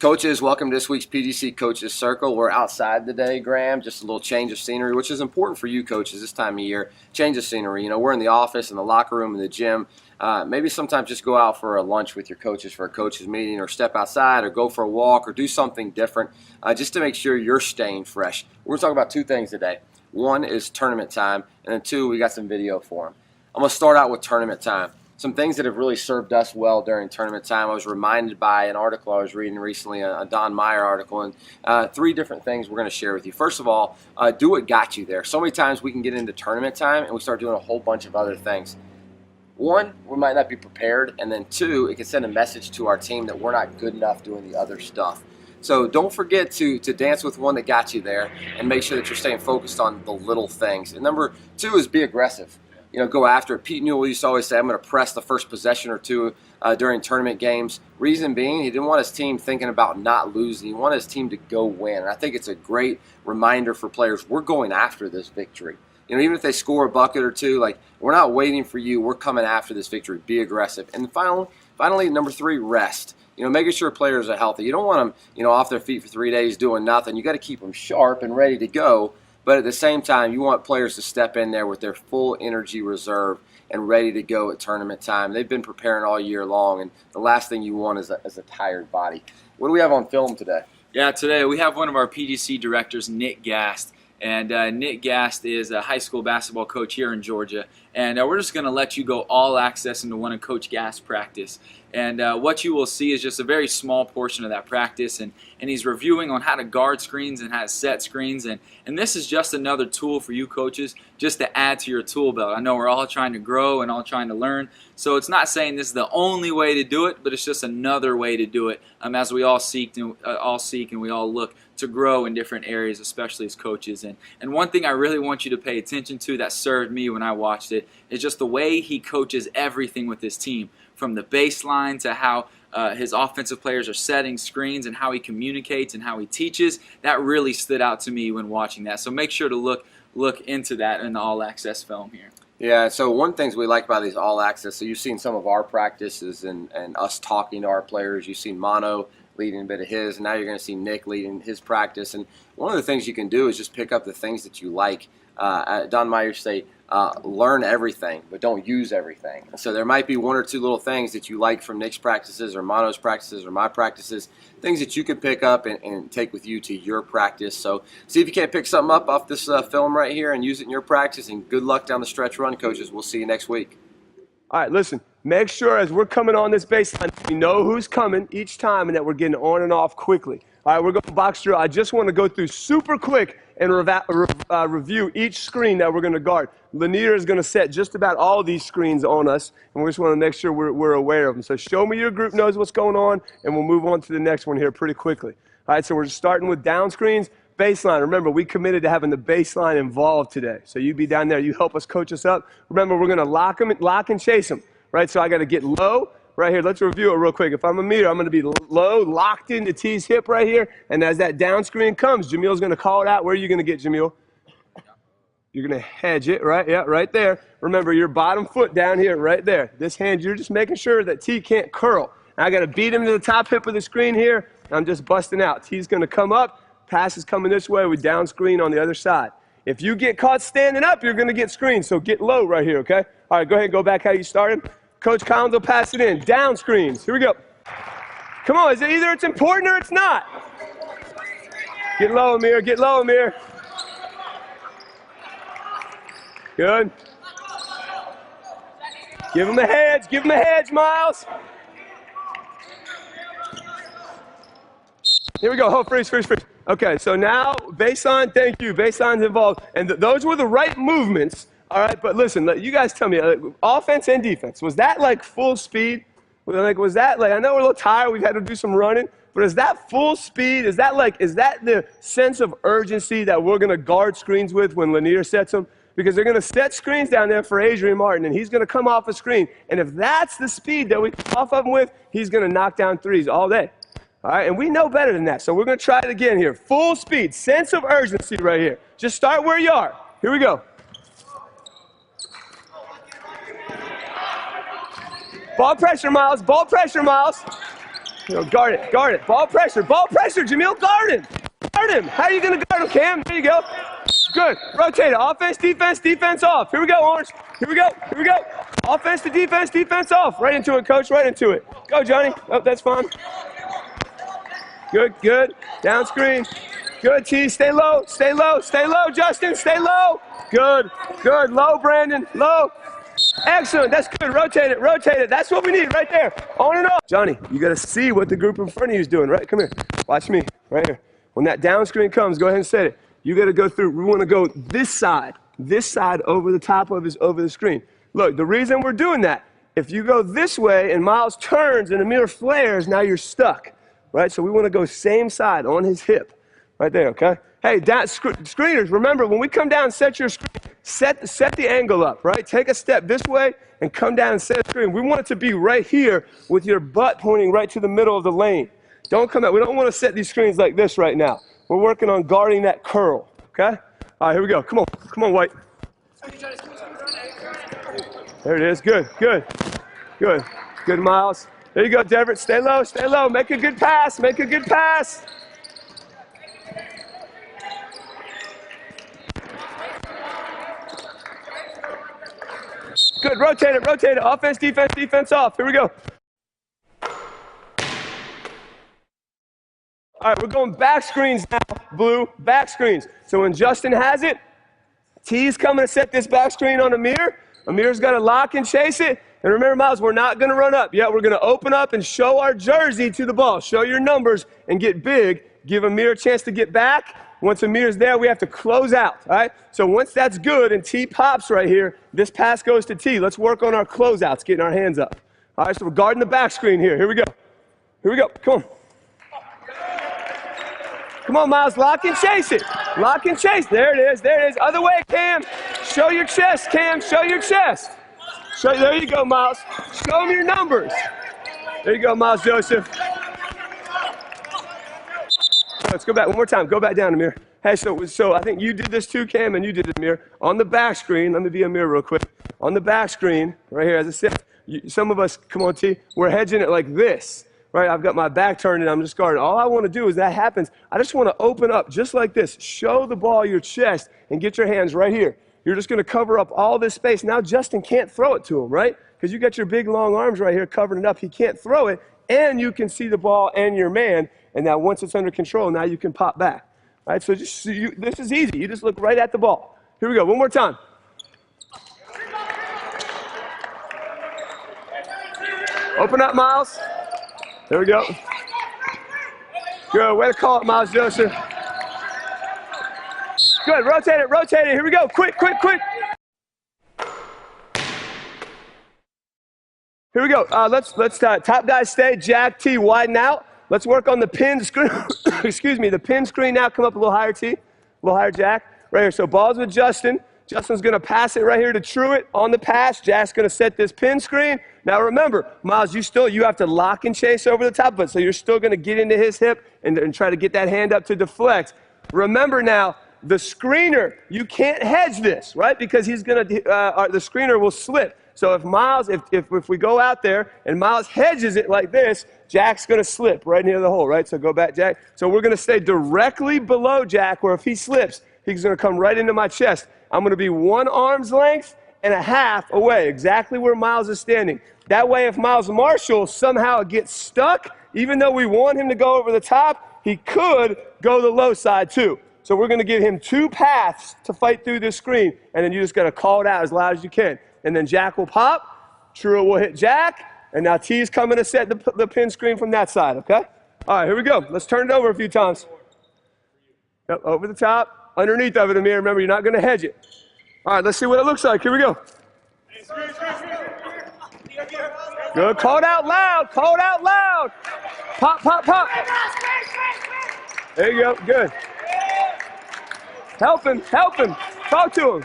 Coaches, welcome to this week's PGC Coaches Circle. We're outside today, Graham, just a little change of scenery, which is important for you coaches this time of year. Change of scenery. You know, we're in the office, in the locker room, in the gym. Maybe sometimes just go out for a lunch with your coaches for a coaches meeting, or step outside, or go for a walk, or do something different just to make sure you're staying fresh. We're going to talk about two things today. One is tournament time, and then two, we got some video for them. I'm going to start out with tournament time. Some things that have really served us well during tournament time. I was reminded by an article I was reading recently, a Don Meyer article, and three different things we're going to share with you. First of all, do what got you there. So many times we can get into tournament time and we start doing a whole bunch of other things. One, we might not be prepared, and then two, it can send a message to our team that we're not good enough doing the other stuff. So don't forget to dance with one that got you there, and make sure that you're staying focused on the little things. And number two is be aggressive. You know, go after it. Pete Newell used to always say, I'm going to press the first possession or two during tournament games. Reason being, he didn't want his team thinking about not losing. He wanted his team to go win. And I think it's a great reminder for players, we're going after this victory. You know, even if they score a bucket or two, like, we're not waiting for you. We're coming after this victory. Be aggressive. And finally, number three, rest. You know, making sure players are healthy. You don't want them, you know, off their feet for 3 days doing nothing. You got to keep them sharp and ready to go. But at the same time, you want players to step in there with their full energy reserve and ready to go at tournament time. They've been preparing all year long, and the last thing you want is a tired body. What do we have on film today? Yeah, today we have one of our PGC directors, Nick Gast. And Nick Gast is a high school basketball coach here in Georgia. And we're just going to let you go all access into one of Coach Gast's practice. And what you will see is just a very small portion of that practice. And he's reviewing on how to guard screens and how to set screens. And this is just another tool for you coaches just to add to your tool belt. I know we're all trying to grow and all trying to learn. So it's not saying this is the only way to do it, but it's just another way to do it as we all seek and we all look to grow in different areas, especially as coaches. And one thing I really want you to pay attention to that served me when I watched it is just the way he coaches everything with his team, from the baseline to how his offensive players are setting screens and how he communicates and how he teaches. That really stood out to me when watching that. So make sure to look into that in the all-access film here. Yeah, so one thing we like about these all-access, so you've seen some of our practices and us talking to our players. You've seen Mono leading a bit of his, and now you're going to see Nick leading his practice. And one of the things you can do is just pick up the things that you like. Don Meyer say, learn everything, but don't use everything. So there might be one or two little things that you like from Nick's practices or Mono's practices or my practices, things that you can pick up and take with you to your practice. So see if you can't pick something up off this film right here and use it in your practice, and good luck down the stretch run, coaches. We'll see you next week. All right, listen, make sure as we're coming on this baseline, we know who's coming each time and that we're getting on and off quickly. All right, we're going to box drill. I just want to go through super quick and review each screen that we're going to guard. Lanier is going to set just about all these screens on us, and we just want to make sure we're aware of them. So show me your group knows what's going on, and we'll move on to the next one here pretty quickly. All right, so we're starting with down screens. Baseline. Remember, we committed to having the baseline involved today. So you be down there. You help us coach us up. Remember, we're going to lock and chase them, right? So I got to get low right here. Let's review it real quick. If I'm a meter, I'm going to be low, locked into T's hip right here. And as that down screen comes, Jamil's going to call it out. Where are you going to get, Jamil? You're going to hedge it, right? Yeah, right there. Remember, your bottom foot down here, right there. This hand, you're just making sure that T can't curl. And I got to beat him to the top hip of the screen here. I'm just busting out. T's going to come up. Pass is coming this way with down screen on the other side. If you get caught standing up, you're going to get screened. So get low right here, okay? All right, go ahead and go back how you started. Coach Collins will pass it in. Down screens. Here we go. Come on, either it's important or it's not. Get low, Amir. Get low, Amir. Good. Give him a hedge. Give him a hedge, Miles. Here we go. Oh, freeze. Okay, so now baseline, thank you. Baseline's involved. And those were the right movements, all right? But listen, you guys tell me, offense and defense, was that like full speed? Was that like, I know we're a little tired, we've had to do some running, but is that full speed? Is that the sense of urgency that we're going to guard screens with when Lanier sets them? Because they're going to set screens down there for Adrian Martin, and he's going to come off a screen. And if that's the speed that we come off of him with, he's going to knock down threes all day. All right, and we know better than that, so we're going to try it again here. Full speed, sense of urgency right here. Just start where you are. Here we go. Ball pressure, Miles. Ball pressure, Miles. Guard it, guard it. Ball pressure, Jamil, guard him. Guard him. How are you going to guard him, Cam? There you go. Good. Rotate it. Offense, defense off. Here we go, Orange. Here we go. Offense to defense off. Right into it, coach, right into it. Go, Johnny. Oh, that's fine. Good. Down screen. Good, T. Stay low, Justin. Stay low. Good. Low, Brandon. Low. Excellent. That's good. Rotate it. That's what we need right there. On and off. Johnny, you got to see what the group in front of you is doing, right? Come here. Watch me. Right here. When that down screen comes, go ahead and set it. You got to go through. We want to go this side over the top of the screen. Look, the reason we're doing that, if you go this way and Miles turns and Amir flares, now you're stuck, right? So we want to go same side on his hip, right there, okay? Hey, screeners, remember, when we come down and set your screen, set the angle up, right? Take a step this way and come down and set a screen. We want it to be right here with your butt pointing right to the middle of the lane. Don't come out. We don't want to set these screens like this right now. We're working on guarding that curl, okay? All right, here we go. Come on, White. There it is. Good, Miles. There you go, Deverett. Stay low. Make a good pass. Good, rotate it. Offense, defense off. Here we go. All right, we're going back screens now, Blue, back screens. So when Justin has it, T's coming to set this back screen on Amir. Amir's got to lock and chase it. And remember, Miles, we're not going to run up. Yeah, we're going to open up and show our jersey to the ball. Show your numbers and get big. Give Amir a chance to get back. Once Amir's there, we have to close out, all right? So once that's good and T pops right here, this pass goes to T. Let's work on our closeouts, getting our hands up. All right, so we're guarding the back screen here. Here we go. Come on. Come on, Miles, lock and chase it. There it is. Other way, Cam. Show your chest, Cam. There you go, Miles. Show them your numbers. There you go, Miles Joseph. Let's go back one more time. Go back down, Amir. Hey, so I think you did this too, Cam, and you did it, Amir. On the back screen, let me be Amir real quick. On the back screen, right here, as I said, some of us, come on, T, we're hedging it like this. Right, I've got my back turned and I'm just guarding. All I want to do is that happens. I just want to open up just like this. Show the ball your chest and get your hands right here. You're just going to cover up all this space. Now Justin can't throw it to him, right? Because you got your big long arms right here covering it up. He can't throw it, and you can see the ball and your man. And now once it's under control, now you can pop back. All right, so this is easy. You just look right at the ball. Here we go. One more time. Open up, Miles. There we go. Good. Way to call it, Miles Joseph. Good. Rotate it. Here we go. Quick. Here we go. Let's top guys stay. Jack, T, widen out. Let's work on the pin screen. Excuse me. The pin screen now. Come up a little higher, T. A little higher, Jack. Right here. So ball's with Justin. Justin's going to pass it right here to Truett on the pass. Jack's going to set this pin screen. Now remember, Miles, you have to lock and chase over the top of it, so you're still going to get into his hip and try to get that hand up to deflect. Remember now, the screener, you can't hedge this, right? Because he's going to, the screener will slip. So if Miles, if we go out there and Miles hedges it like this, Jack's going to slip right near the hole, right? So go back, Jack. So we're going to stay directly below Jack, where if he slips, he's going to come right into my chest. I'm going to be 1 arm's length and a half away, exactly where Miles is standing. That way, if Miles Marshall somehow gets stuck, even though we want him to go over the top, he could go the low side too. So we're going to give him 2 paths to fight through this screen, and then you just got to call it out as loud as you can. And then Jack will pop, Truett will hit Jack, and now T's coming to set the pin screen from that side, okay? All right, here we go. Let's turn it over a few times. Yep, over the top, underneath of it, Amir. Remember, you're not going to hedge it. All right, let's see what it looks like. Here we go. Good. Call it out loud. Pop. There you go. Good. Help him. Talk to him.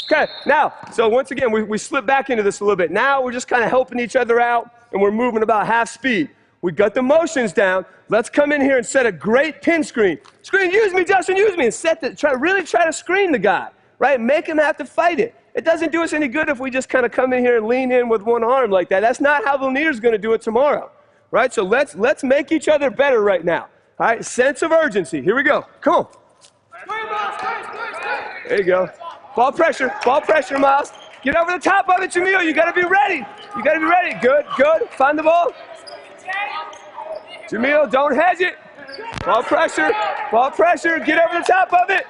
Okay, now, so once again, we slip back into this a little bit. Now we're just kind of helping each other out, and we're moving about half speed. We got the motions down. Let's come in here and set a great pin screen. Use me, Justin, use me, and really try to screen the guy, right? Make him have to fight it. It doesn't do us any good if we just kind of come in here and lean in with 1 arm like that. That's not how Lanier's going to do it tomorrow. right? So let's make each other better right now. All right, sense of urgency. Here we go. Come on. There you go. Ball pressure, Miles. Get over the top of it, Jamil. You got to be ready. You got to be ready. Good, good. Find the ball. Jamil, don't hedge it. Ball pressure. Get over the top of it.